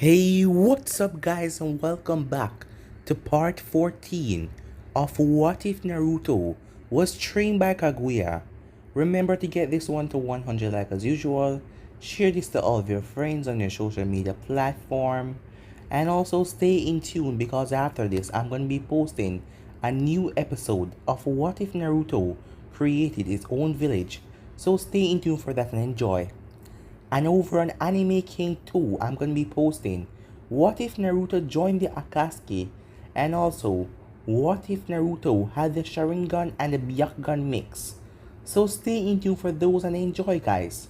Hey, what's up, guys, and welcome back to part 14 of What If Naruto Was Trained by Kaguya. Remember to get this one to 100 like as usual, share this to all of your friends on your social media platform, and also stay in tune because after this I'm going to be posting a new episode of What If Naruto Created His Own Village. So stay in tune for that and enjoy. And over on Anime King 2, I'm going to be posting what if Naruto joined the Akatsuki, and also what if Naruto had the Sharingan and the Byakugan mix. So stay in tune for those and enjoy, guys.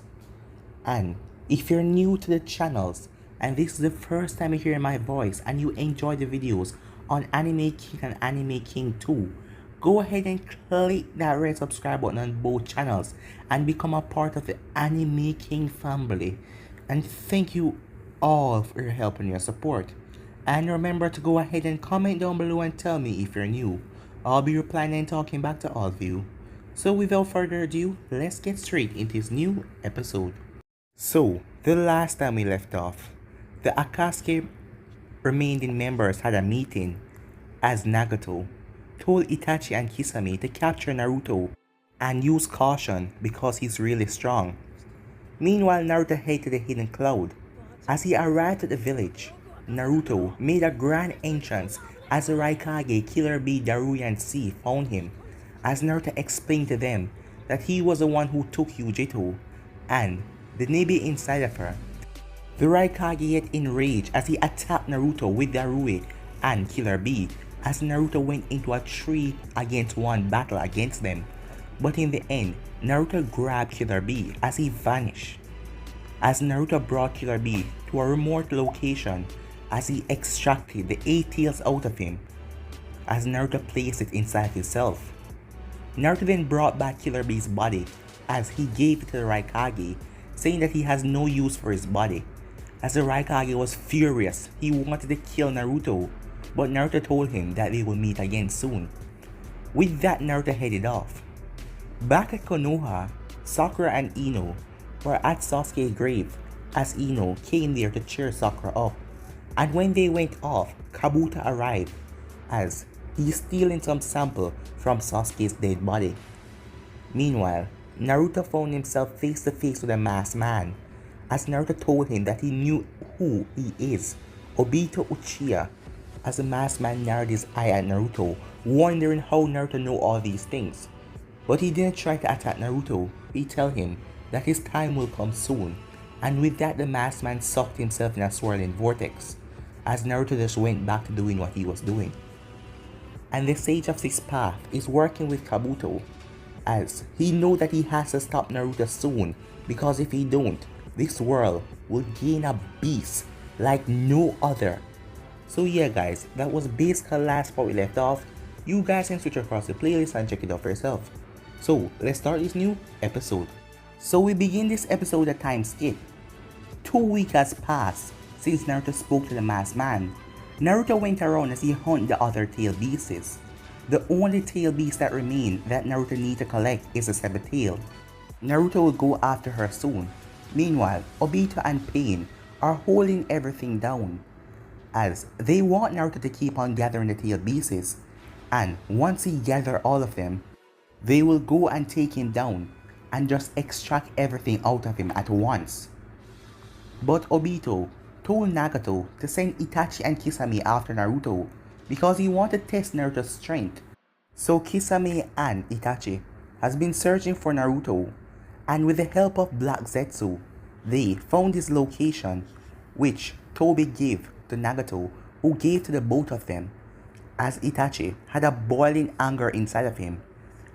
And if you're new to the channels and this is the first time you hear my voice and you enjoy the videos on Anime King and Anime King 2, go ahead and click that red subscribe button on both channels and become a part of the Anime King family. And thank you all for your help and your support. And remember to go ahead and comment down below and tell me if you're new. I'll be replying and talking back to all of you. So without further ado, let's get straight into this new episode. So, the last time we left off, the Akatsuki remaining members had a meeting as Nagato told Itachi and Kisame to capture Naruto and use caution because he's really strong. Meanwhile, Naruto headed to the hidden cloud. As he arrived at the village, Naruto made a grand entrance as the Raikage Killer Bee Daruyan C found him, as Naruto explained to them that he was the one who took Yujito and the Nibi inside of her. The Raikage get enraged as he attacked Naruto with Darui and Killer Bee as Naruto went into a 3-against-1 battle against them. But in the end, Naruto grabbed Killer Bee as he vanished. As Naruto brought Killer Bee to a remote location as he extracted the 8 tails out of him, as Naruto placed it inside himself. Naruto then brought back Killer Bee's body as he gave it to the Raikage, saying that he has no use for his body. As the Raikage was furious, he wanted to kill Naruto, but Naruto told him that they will meet again soon. With that, Naruto headed off. Back at Konoha, Sakura and Ino were at Sasuke's grave as Ino came there to cheer Sakura up. And when they went off, Kabuto arrived as he's stealing some sample from Sasuke's dead body. Meanwhile, Naruto found himself face to face with a masked man as Naruto told him that he knew who he is, Obito Uchiha, as the masked man narrowed his eye at Naruto, wondering how Naruto knew all these things. But he didn't try to attack Naruto, he told him that his time will come soon, and with that the masked man sucked himself in a swirling vortex, as Naruto just went back to doing what he was doing. And the Sage of Six Paths is working with Kabuto, as he knows that he has to stop Naruto soon, because if he don't, this world will gain a beast like no other. So yeah, guys, that was basically the last part we left off. You guys can switch across the playlist and check it out for yourself. So let's start this new episode. So we begin this episode at time skip. 2 weeks has passed since Naruto spoke to the masked man. Naruto went around as he hunted the other tail beasts. The only tail beast that remain that Naruto needs to collect is the seventh tail. Naruto will go after her soon. Meanwhile, Obito and Pain are holding everything down, as they want Naruto to keep on gathering the tail beasts, and once he gathers all of them, they will go and take him down and just extract everything out of him at once. But Obito told Nagato to send Itachi and Kisame after Naruto because he wanted to test Naruto's strength. So Kisame and Itachi has been searching for Naruto, and with the help of Black Zetsu, they found his location, which Tobi gave to Nagato, who gave to the both of them, as Itachi had a boiling anger inside of him,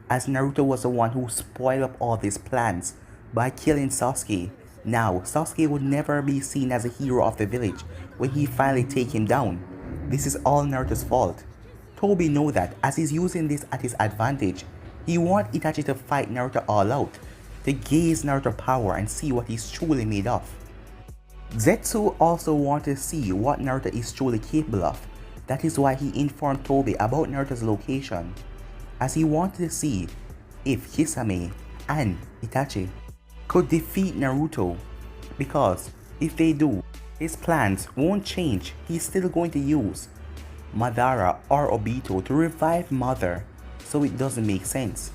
as Naruto was the one who spoiled up all these plans by killing Sasuke. Now Sasuke would never be seen as a hero of the village when he finally take him down. This is all Naruto's fault. Tobi knows that, as he's using this at his advantage. He wants Itachi to fight Naruto all out, to gauge Naruto's power and see what he's truly made of. Zetsu also wanted to see what Naruto is truly capable of. That is why he informed Tobi about Naruto's location, as he wanted to see if Kisame and Itachi could defeat Naruto, because if they do, His plans won't change. He's still going to use Madara or Obito to revive Mother, so it doesn't make sense.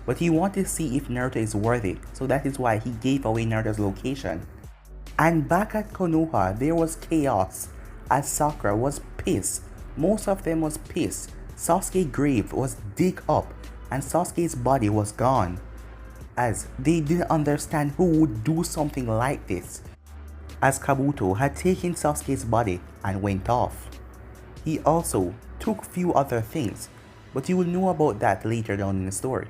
But he wanted to see if Naruto is worthy, so that is why he gave away Naruto's location. And back at Konoha, there was chaos, as Sakura was pissed. Most of them was pissed. Sasuke's grave was dig up, and Sasuke's body was gone, as they didn't understand who would do something like this, as Kabuto had taken Sasuke's body and went off. He also took few other things, but you will know about that later down in the story.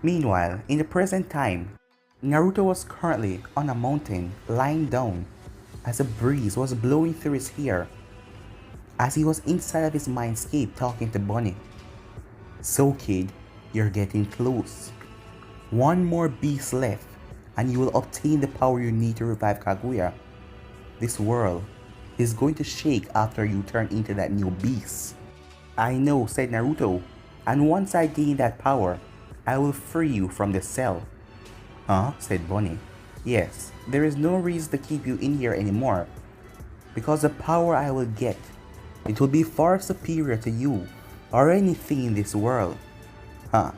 Meanwhile, in the present time, Naruto was currently on a mountain lying down as a breeze was blowing through his hair, as he was inside of his mindscape talking to Bunny. So kid, you're getting close. One more beast left and you will obtain the power you need to revive Kaguya. This world is going to shake after you turn into that new beast. I know, said Naruto, and once I gain that power, I will free you from the cell. Huh? Said Bunny. Yes, there is no reason to keep you in here anymore, because the power I will get, it will be far superior to you or anything in this world. Huh?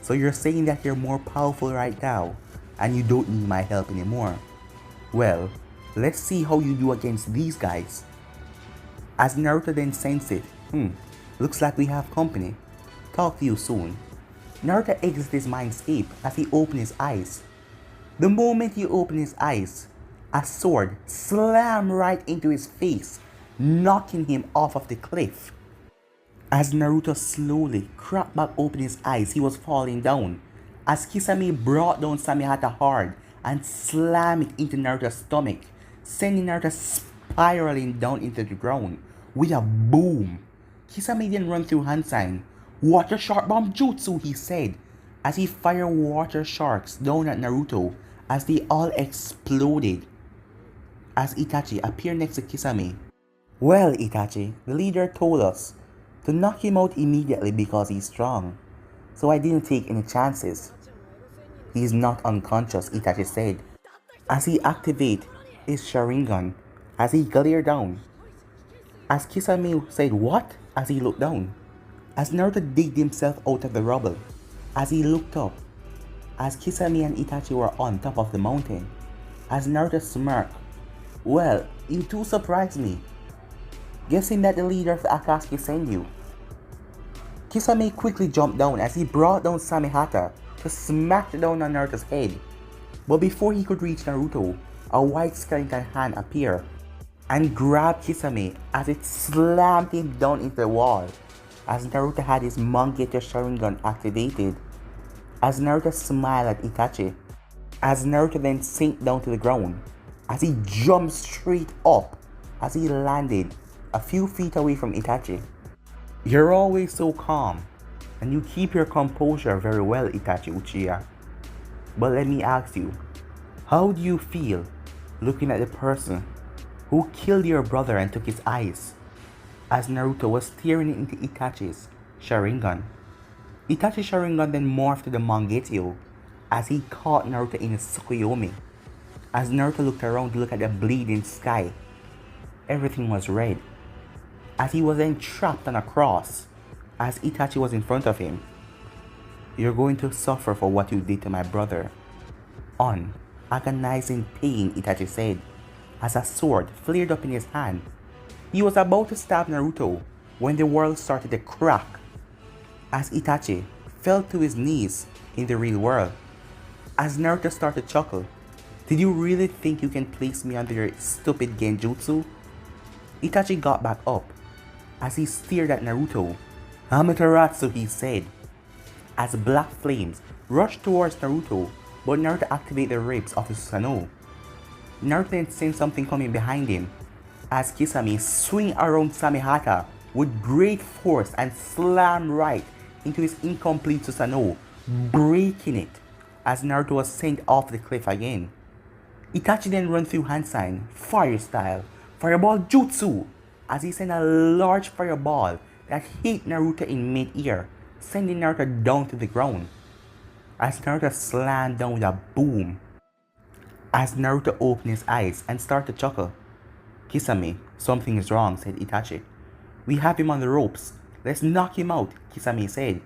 So you're saying that you're more powerful right now and you don't need my help anymore? Well, let's see how you do against these guys. As Naruto then sensed it, looks like we have company. Talk to you soon. Naruto exits his mindscape as he opens his eyes. The moment he opened his eyes, a sword slammed right into his face, knocking him off of the cliff. As Naruto slowly cracked back open his eyes, he was falling down, as Kisame brought down Samehata hard and slammed it into Naruto's stomach, sending Naruto spiraling down into the ground with a boom. Kisame then ran through hand sign. Water shark bomb jutsu, he said, as he fired water sharks down at Naruto as they all exploded. As Itachi appeared next to Kisame. Well, Itachi, the leader told us to knock him out immediately because he's strong, so I didn't take any chances. He's not unconscious, Itachi said, as he activated his Sharingan as he glared down. As Kisame said what? As he looked down. As Naruto digged himself out of the rubble, as he looked up, as Kisame and Itachi were on top of the mountain, as Naruto smirked. Well, you two surprised me, guessing that the leader of the Akatsuki sent you. Kisame quickly jumped down as he brought down Samehata to smack down on Naruto's head. But before he could reach Naruto, a white skeleton hand appeared and grabbed Kisame as it slammed him down into the wall. As Naruto had his Mangekyou Sharingan activated, as Naruto smiled at Itachi, as Naruto then sank down to the ground, as he jumped straight up, as he landed a few feet away from Itachi. You're always so calm, and you keep your composure very well, Itachi Uchiha. But let me ask you, how do you feel looking at the person who killed your brother and took his eyes? As Naruto was staring into Itachi's Sharingan. Itachi's Sharingan then morphed to the Mangekyou as he caught Naruto in his Tsukuyomi. As Naruto looked around to look at the bleeding sky, everything was red. As he was then trapped on a cross, as Itachi was in front of him. You're going to suffer for what you did to my brother. On agonizing pain, Itachi said, as a sword flared up in his hand. He was about to stab Naruto when the world started to crack, as Itachi fell to his knees in the real world. As Naruto started to chuckle, did you really think you can place me under your stupid genjutsu? Itachi got back up as he stared at Naruto. Amaterasu, he said, as black flames rushed towards Naruto, but Naruto activated the ribs of his Susanoo. Naruto then sensed something coming behind him as Kisame swung around Samehata with great force and slammed right into his incomplete Susanoo, breaking it as Naruto was sent off the cliff again. Itachi then ran through hand sign, fire style, fireball jutsu, as he sent a large fireball that hit Naruto in mid-air, sending Naruto down to the ground. As Naruto slammed down with a boom, As Naruto opened his eyes and started to chuckle. Kisame, something is wrong, said Itachi. We have him on the ropes. Let's knock him out, Kisame said.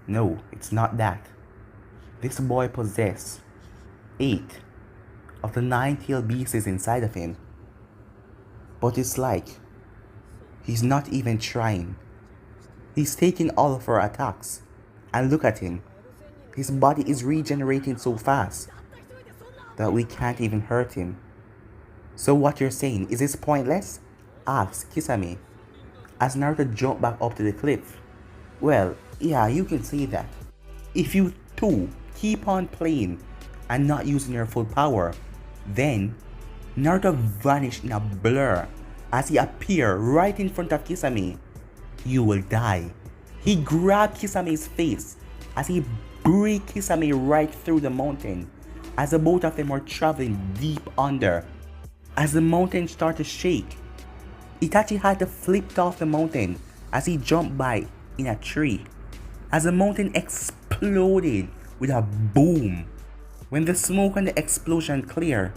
No, it's not that. This boy possesses 8 of the 9-tailed beasts inside of him. But it's like he's not even trying. He's taking all of our attacks. And look at him. His body is regenerating so fast that we can't even hurt him. So what you're saying, is this pointless? Asked Kisame as Naruto jumped back up to the cliff. Well, yeah, you can say that. If you two keep on playing and not using your full power, then Naruto vanished in a blur as he appeared right in front of Kisame. You will die. He grabbed Kisame's face as he break Kisame right through the mountain as the both of them were traveling deep under. As the mountain started to shake, Itachi had to flip off the mountain as he jumped by in a tree. As the mountain exploded with a boom. When the smoke and the explosion cleared,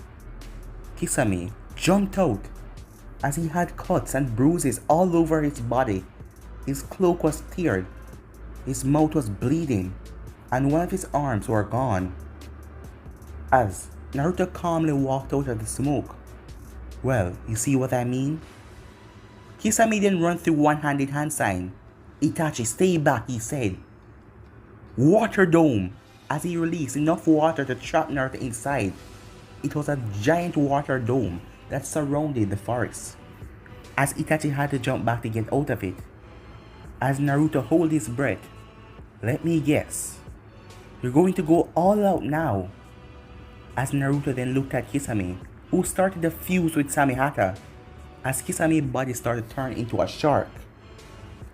Kisame jumped out as he had cuts and bruises all over his body. His cloak was teared, his mouth was bleeding, and one of his arms were gone. As Naruto calmly walked out of the smoke. Well, you see what I mean? Kisame then ran through one-handed hand sign. Itachi, stay back, he said. Water dome! As he released enough water to trap Naruto inside. It was a giant water dome that surrounded the forest. As Itachi had to jump back to get out of it. As Naruto held his breath. Let me guess. You're going to go all out now. As Naruto then looked at Kisame, who started to fuse with Samehata. As Kisame's body started to turn into a shark.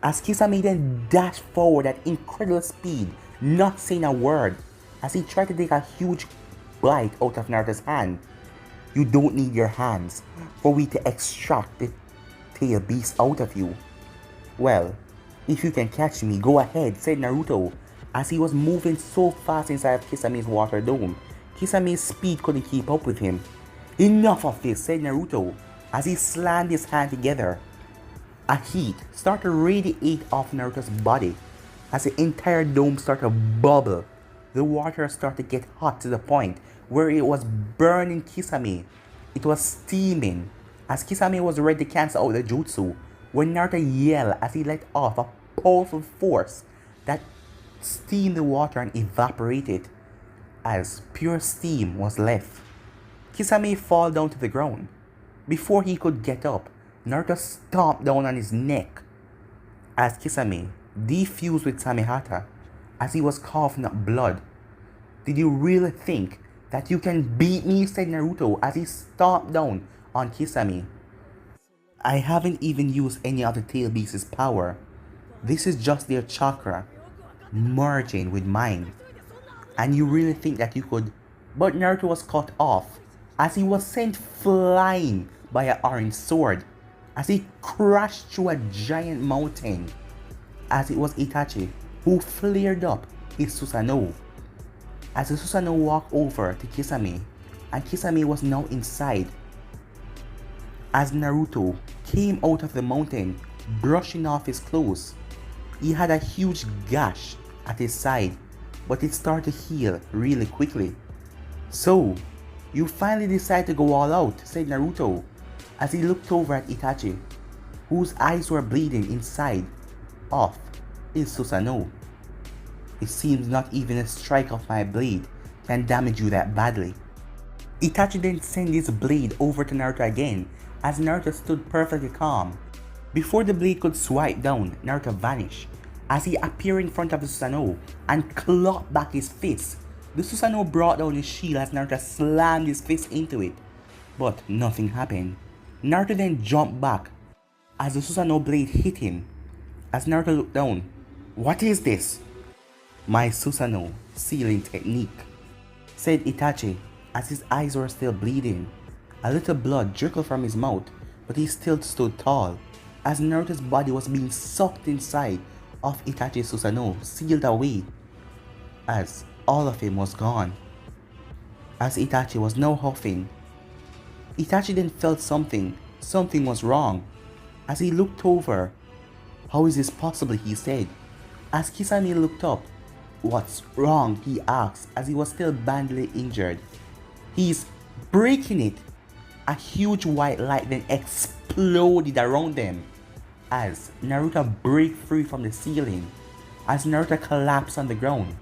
As Kisame then dashed forward at incredible speed, not saying a word, as he tried to take a huge bite out of Naruto's hand. You don't need your hands for we to extract the tail beast out of you. Well, if you can catch me, go ahead, said Naruto, as he was moving so fast inside of Kisame's water dome. Kisame's speed couldn't keep up with him. Enough of this, said Naruto, as he slammed his hand together. A heat started to radiate off Naruto's body as the entire dome started to bubble. The water started to get hot to the point where it was burning Kisame. It was steaming as Kisame was ready to cancel out the jutsu when Naruto yelled as he let off a powerful force that steamed the water and evaporated as pure steam was left. Kisame fell down to the ground. Before he could get up, Naruto stomped down on his neck as Kisame defused with Samehata as he was coughing up blood. Did you really think that you can beat me? Said Naruto as he stomped down on Kisame. I haven't even used any of the tail beast's power. This is just their chakra merging with mine. And you really think that you could? But Naruto was cut off as he was sent flying by an orange sword as he crashed through a giant mountain. As it was Itachi who flared up his Susanoo. As the Susanoo walked over to Kisame, and Kisame was now inside. As Naruto came out of the mountain, brushing off his clothes, he had a huge gash at his side, but it started to heal really quickly. So, you finally decided to go all out, said Naruto, as he looked over at Itachi, whose eyes were bleeding inside of his Susanoo. It seems not even a strike of my blade can damage you that badly. Itachi then sent his blade over to Naruto again, as Naruto stood perfectly calm. Before the blade could swipe down, Naruto vanished, as he appeared in front of the Susanoo and clapped back his fist. The Susanoo brought down his shield as Naruto slammed his fist into it, but nothing happened. Naruto then jumped back as the Susanoo blade hit him. As Naruto looked down, what is this? My Susanoo sealing technique, said Itachi as his eyes were still bleeding. A little blood trickled from his mouth, but he still stood tall as Naruto's body was being sucked inside of Itachi's Susanoo, sealed away as all of him was gone. as Itachi was now huffing. Itachi then felt something. Something was wrong. As he looked over, "How is this possible?" he said. As Kisame looked up, "What's wrong?" he asked as he was still badly injured. "He's breaking it." A huge white light then exploded around them as Naruto broke free from the ceiling, as Naruto collapsed on the ground.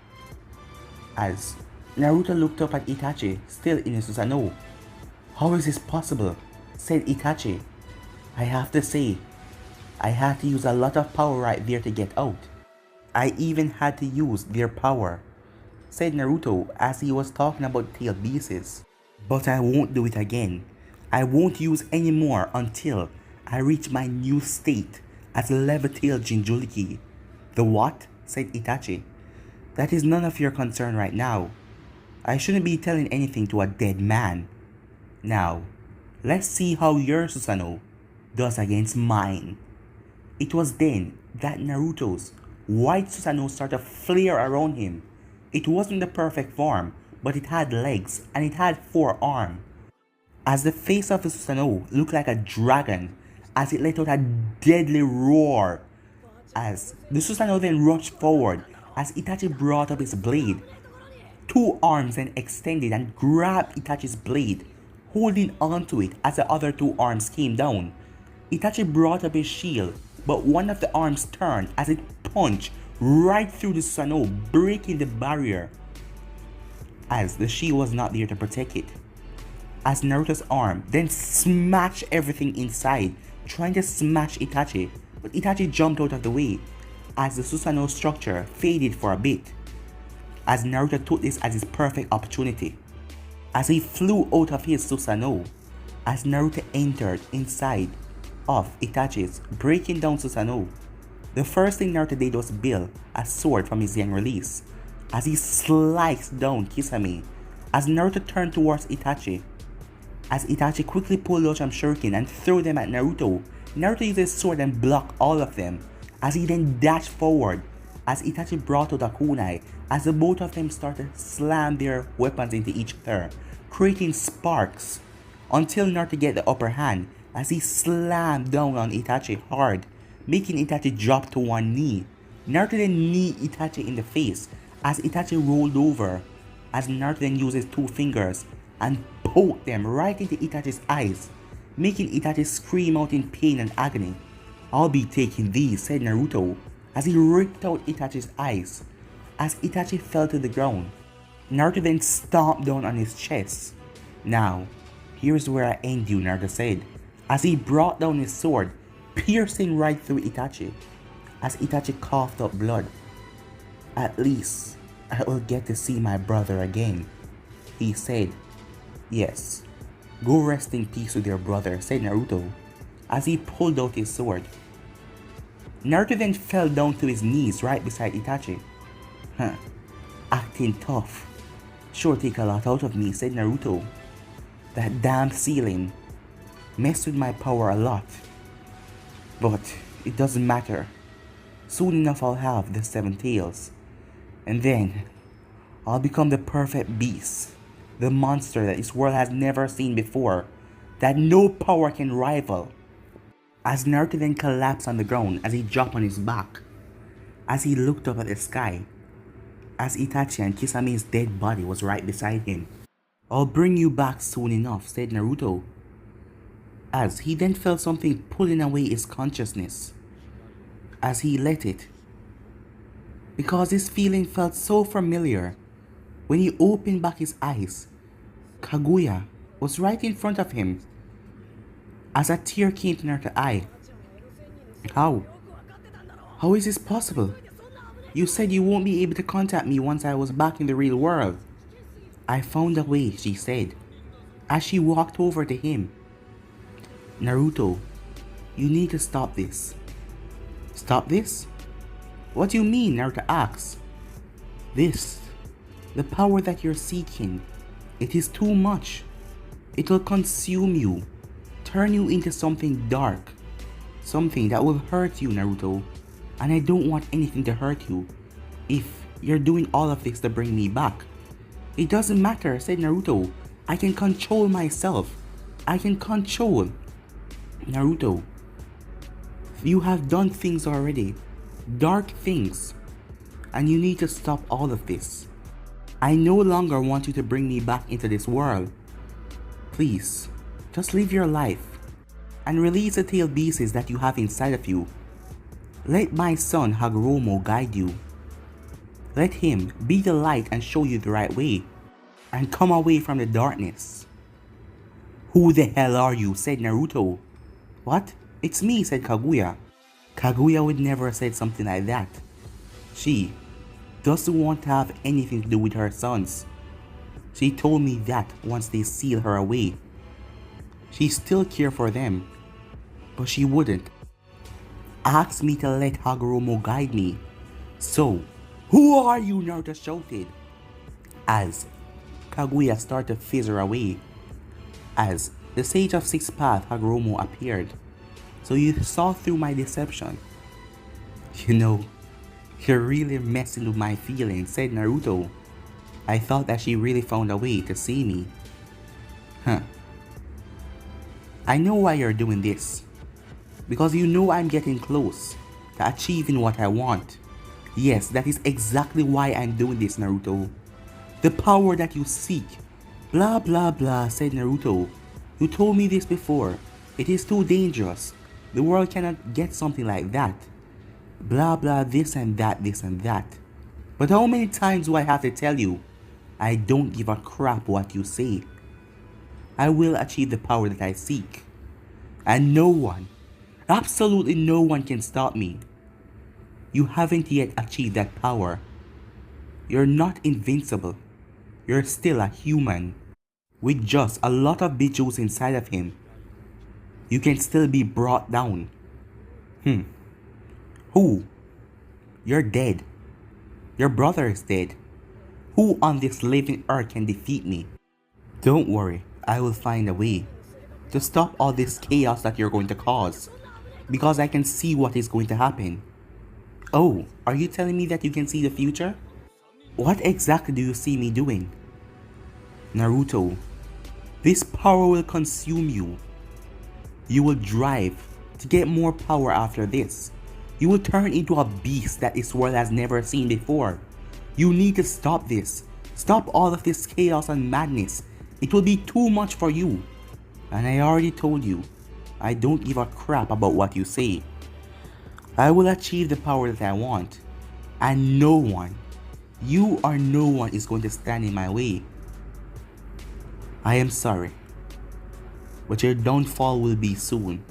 As Naruto looked up at Itachi, still in his Susanoo. "How is this possible?" said Itachi. "I have to say, I had to use a lot of power right there to get out. I even had to use their power," said Naruto as he was talking about tail beasts. "But I won't do it again. I won't use any more until I reach my new state as level tail Jinchuriki." "The what?" said Itachi. "That is none of your concern right now. I shouldn't be telling anything to a dead man. Now, let's see how your Susanoo does against mine." It was then that Naruto's white Susanoo started to flare around him. It wasn't the perfect form, but it had legs and it had 4 arms. As the face of the Susanoo looked like a dragon as it let out a deadly roar. As the Susanoo then rushed forward as Itachi brought up his blade. 2 arms then extended and grabbed Itachi's blade, holding onto it as the other 2 arms came down. Itachi brought up his shield, but one of the arms turned as it punched right through the Susanoo, breaking the barrier, as the shield was not there to protect it. As Naruto's arm then smashed everything inside, trying to smash Itachi, but Itachi jumped out of the way as the Susanoo structure faded for a bit, as Naruto took this as his perfect opportunity. As he flew out of his Susanoo, as Naruto entered inside of Itachi's, breaking down Susanoo, the first thing Naruto did was build a sword from his young release, as he sliced down Kisame, as Naruto turned towards Itachi. As Itachi quickly pulled out some shuriken and threw them at Naruto, Naruto used his sword and blocked all of them, as he then dashed forward, as Itachi brought out a kunai, as the both of them started to slam their weapons into each other, creating sparks, until Naruto get the upper hand, as he slammed down on Itachi hard, making Itachi drop to one knee. Naruto then kneed Itachi in the face, as Itachi rolled over, as Naruto then used his 2 fingers and poked them right into Itachi's eyes, making Itachi scream out in pain and agony. "I'll be taking these," said Naruto, as he ripped out Itachi's eyes, as Itachi fell to the ground. Naruto then stomped down on his chest. "Now, here's where I end you," Naruto said, as he brought down his sword, piercing right through Itachi, as Itachi coughed up blood. "At least, I will get to see my brother again," he said. "Yes, go rest in peace with your brother," said Naruto, as he pulled out his sword. Naruto then fell down to his knees right beside Itachi. "Acting tough sure take a lot out of me," said Naruto. "That damn ceiling messed with my power a lot. But it doesn't matter. Soon enough I'll have the 7 tails. And then I'll become the perfect beast. The monster that this world has never seen before. That no power can rival." As Naruto then collapsed on the ground as he dropped on his back, as he looked up at the sky, as Itachi and Kisame's dead body was right beside him. "I'll bring you back soon enough," said Naruto, as he then felt something pulling away his consciousness, as he let it, because this feeling felt so familiar. When he opened back his eyes, Kaguya was right in front of him, as a tear came to Naruto's eye. How is this possible? You said you won't be able to contact me once I was back in the real world." "I found a way," she said, as she walked over to him. "Naruto, you need to stop this." "Stop this? What do you mean?" Naruto asked. "This, the power that you're seeking, it is too much. It will consume you, turn you into something dark, something that will hurt you, Naruto, and I don't want anything to hurt you if you're doing all of this to bring me back." It doesn't matter, said Naruto. I can control myself. I can control. Naruto, you have done things already. Dark things. And you need to stop all of this. I no longer want you to bring me back into this world. Please, just live your life. And release the tail beasts that you have inside of you. Let my son Hagoromo guide you. Let him be the light and show you the right way. And come away from the darkness. Who the hell are you? Said Naruto. What? It's me, said Kaguya. Kaguya would never have said something like that. She doesn't want to have anything to do with her sons. She told me that once they seal her away. She still cares for them, but she wouldn't. Asked me to let Hagoromo guide me. So, who are you? Naruto shouted. As Kaguya started to fizzle away. As the Sage of Six Paths Hagoromo appeared. So you saw through my deception. You know, you're really messing with my feelings, said Naruto. I thought that she really found a way to see me. Huh. I know why you're doing this. Because you know I'm getting close to achieving what I want. Yes, that is exactly why I'm doing this, Naruto. The power that you seek. Blah blah blah, said Naruto. You told me this before. It is too dangerous. The world cannot get something like that. Blah blah this and that, this and that. But how many times do I have to tell you? I don't give a crap what you say. I will achieve the power that I seek. And no one, absolutely no one can stop me. You haven't yet achieved that power. You're not invincible. You're still a human. With just a lot of bijous inside of him. You can still be brought down. Who? You're dead. Your brother is dead. Who on this living earth can defeat me? Don't worry, I will find a way to stop all this chaos that you're going to cause. Because I can see what is going to happen. Oh, are you telling me that you can see the future? What exactly do you see me doing? Naruto, this power will consume you. You will drive to get more power after this. You will turn into a beast that this world has never seen before. You need to stop this. Stop all of this chaos and madness. It will be too much for you. And I already told you, I don't give a crap about what you say. I will achieve the power that I want. And no one, you or no one is going to stand in my way. I am sorry. But your downfall will be soon.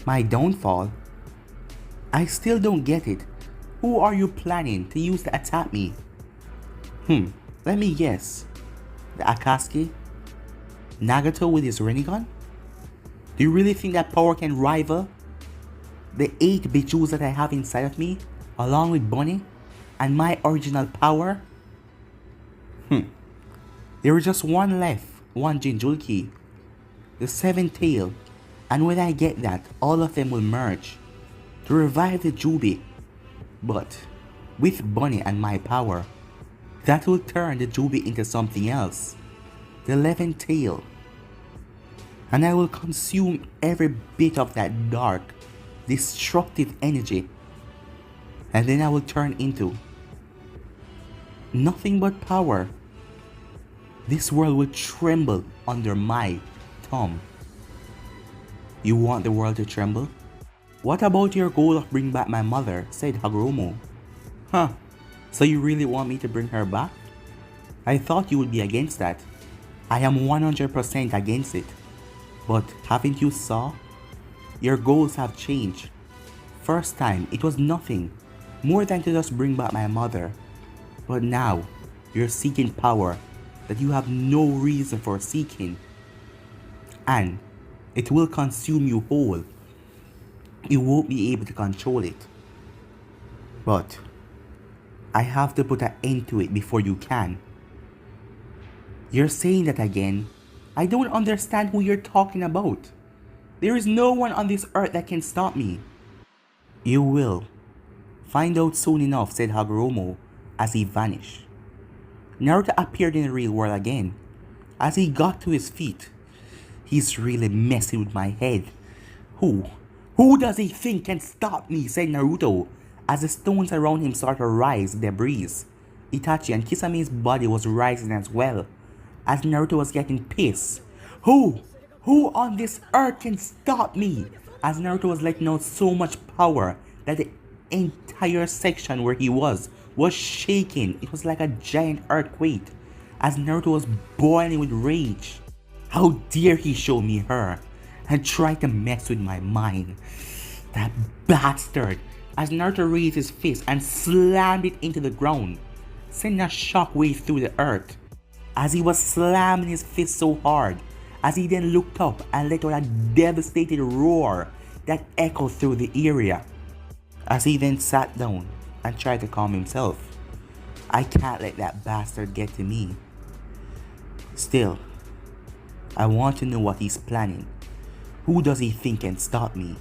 My downfall? I still don't get it. Who are you planning to use to attack me? Let me guess. The Akatsuki? Nagato with his Rinnegan? Do you really think that power can rival the 8 bijous that I have inside of me, along with Bonnie, and my original power? There is just one left, one Jinchuriki, the 7th tail, and when I get that, all of them will merge to revive the Jubi. But with Bonnie and my power, that will turn the Jubi into something else, the 11th tail. And I will consume every bit of that dark, destructive energy. And then I will turn into nothing but power. This world will tremble under my thumb. You want the world to tremble? What about your goal of bringing back my mother? Said Hagoromo. So you really want me to bring her back? I thought you would be against that. I am 100% against it. But haven't you saw? Your goals have changed. First time, it was nothing more than to just bring back my mother. But now, you're seeking power that you have no reason for seeking. And it will consume you whole. You won't be able to control it. But I have to put an end to it before you can. You're saying that again? I don't understand who you're talking about. There is no one on this earth that can stop me. You will. Find out soon enough, said Hagoromo as he vanished. Naruto appeared in the real world again. As he got to his feet, he's really messing with my head. Who? Who does he think can stop me? Said Naruto, as the stones around him started to rise debris. Itachi and Kisame's body was rising as well, as Naruto was getting pissed. Who? Who on this earth can stop me? As Naruto was letting out so much power that the entire section where he was shaking. It was like a giant earthquake, as Naruto was boiling with rage. How dare he show me her and try to mess with my mind? That bastard! As Naruto raised his fist and slammed it into the ground, sending a shockwave through the earth. As he was slamming his fist so hard, as he then looked up and let out a devastated roar that echoed through the area. As he then sat down and tried to calm himself. I can't let that bastard get to me. Still, I want to know what he's planning. Who does he think can stop me?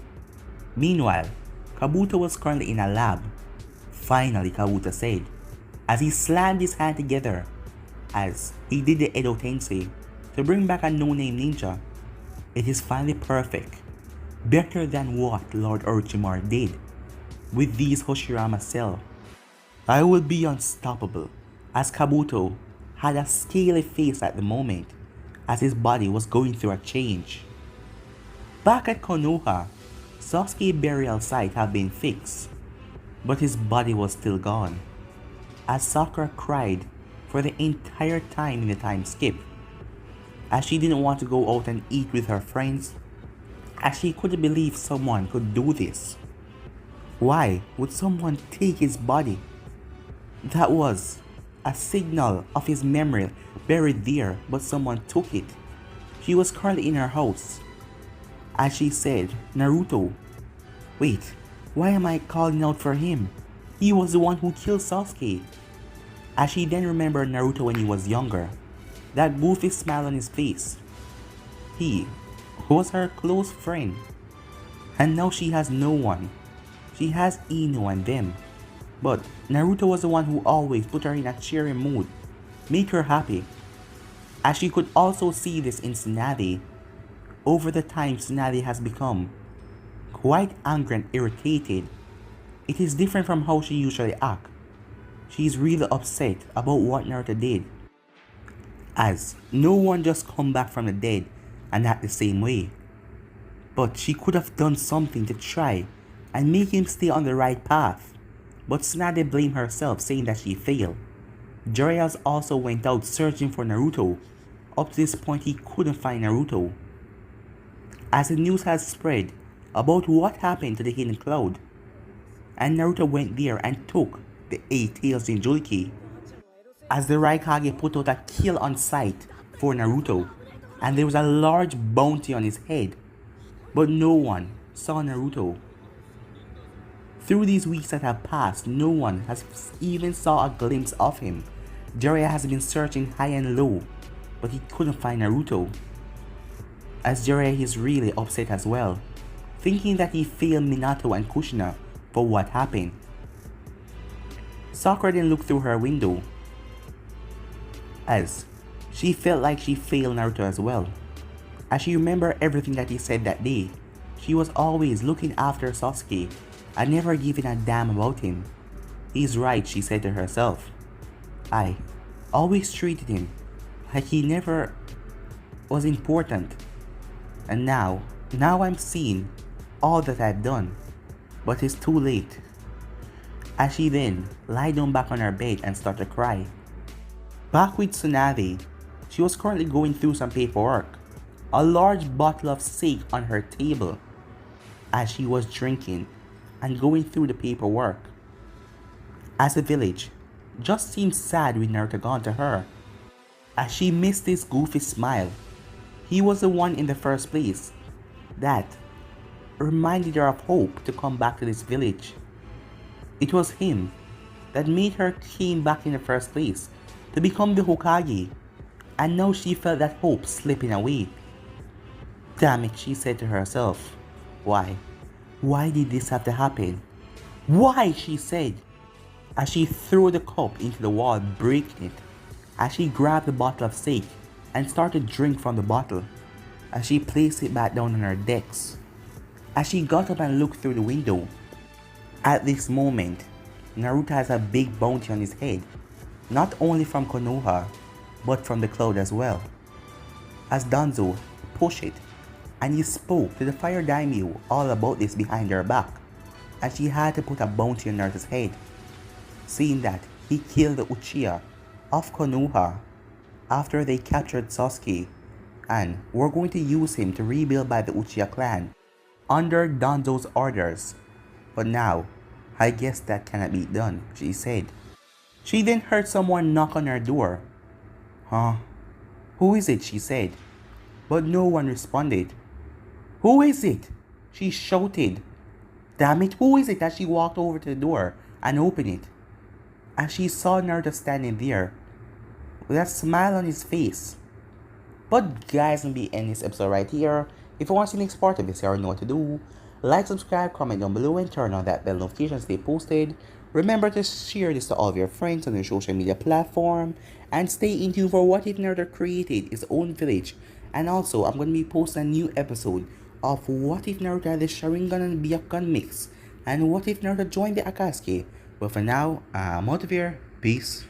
Meanwhile, Kabuto was currently in a lab. Finally, Kabuto said, as he slammed his hand together, as he did the Edo Tensei to bring back a no-name ninja. It is finally perfect. Better than what Lord Orochimaru did with these Hoshirama Cell. I will be unstoppable, as Kabuto had a scaly face at the moment, as his body was going through a change. Back at Konoha, Sasuke's burial site had been fixed, but his body was still gone, as Sakura cried for the entire time in the time skip, as she didn't want to go out and eat with her friends, as she couldn't believe someone could do this. Why would someone take his body? That was a signal of his memory buried there, but someone took it. She was currently in her house. As she said, Naruto. Wait, why am I calling out for him? He was the one who killed Sasuke. As she then remembered Naruto when he was younger, that goofy smile on his face. He was her close friend. And now she has no one. She has Ino and them. But Naruto was the one who always put her in a cheery mood, make her happy. As she could also see this in Tsunade. Over the time, Tsunade has become quite angry and irritated. It is different from how she usually acts. She is really upset about what Naruto did, as no one just come back from the dead and act the same way. But she could have done something to try and make him stay on the right path. But Tsunade blamed herself, saying that she failed. Jiraiya also went out searching for Naruto. Up to this point, he couldn't find Naruto. As the news has spread about what happened to the Hidden Cloud, and Naruto went there and took the 8-tailed Jinchuriki, as the Raikage put out a kill on sight for Naruto, and there was a large bounty on his head, but no one saw Naruto. Through these weeks that have passed, no one has even saw a glimpse of him. Jiraiya has been searching high and low, but he couldn't find Naruto. As Jiraiya is really upset as well, thinking that he failed Minato and Kushina for what happened. Sakura then looked through her window, as she felt like she failed Naruto as well. As she remembered everything that he said that day, she was always looking after Sasuke and never giving a damn about him. He's right, she said to herself. I always treated him like he never was important. And now I'm seeing all that I've done, but it's too late. As she then lied down back on her bed and started to cry. Back with Tsunade, she was currently going through some paperwork. A large bottle of sake on her table, as she was drinking and going through the paperwork. As the village just seemed sad with Naruto gone to her, as she missed this goofy smile. He was the one in the first place that reminded her of hope to come back to this village. It was him that made her came back in the first place to become the Hokage, and now she felt that hope slipping away. Damn it, she said to herself. Why? Why did this have to happen? Why? She said, as she threw the cup into the wall, breaking it. as she grabbed the bottle of sake and started to drink from the bottle as she placed it back down on her decks. As she got up and looked through the window, at this moment, Naruto has a big bounty on his head, not only from Konoha, but from the cloud as well. As Danzo pushed it, and he spoke to the fire daimyo all about this behind her back, and she had to put a bounty on Naruto's head, seeing that he killed the Uchiha of Konoha after they captured Sasuke, and were going to use him to rebuild by the Uchiha clan under Danzo's orders. But now, I guess that cannot be done, she said. She then heard someone knock on her door. Huh? Who is it? She said. But no one responded. Who is it? She shouted. Damn it, who is it? As she walked over to the door and opened it. As she saw Naruto standing there with a smile on his face. But guys, I'm be ending this episode right here. If you want to see the next part of this, you already know what to do. Like, subscribe, comment down below, and turn on that bell notification to stay posted. Remember to share this to all of your friends on your social media platform. And stay in tune for What If Naruto created his own village. And also, I'm going to be posting a new episode of What If Naruto had the Sharingan and Byakugan mix. And what if Naruto joined the Akatsuki? But for now, I'm out of here. Peace.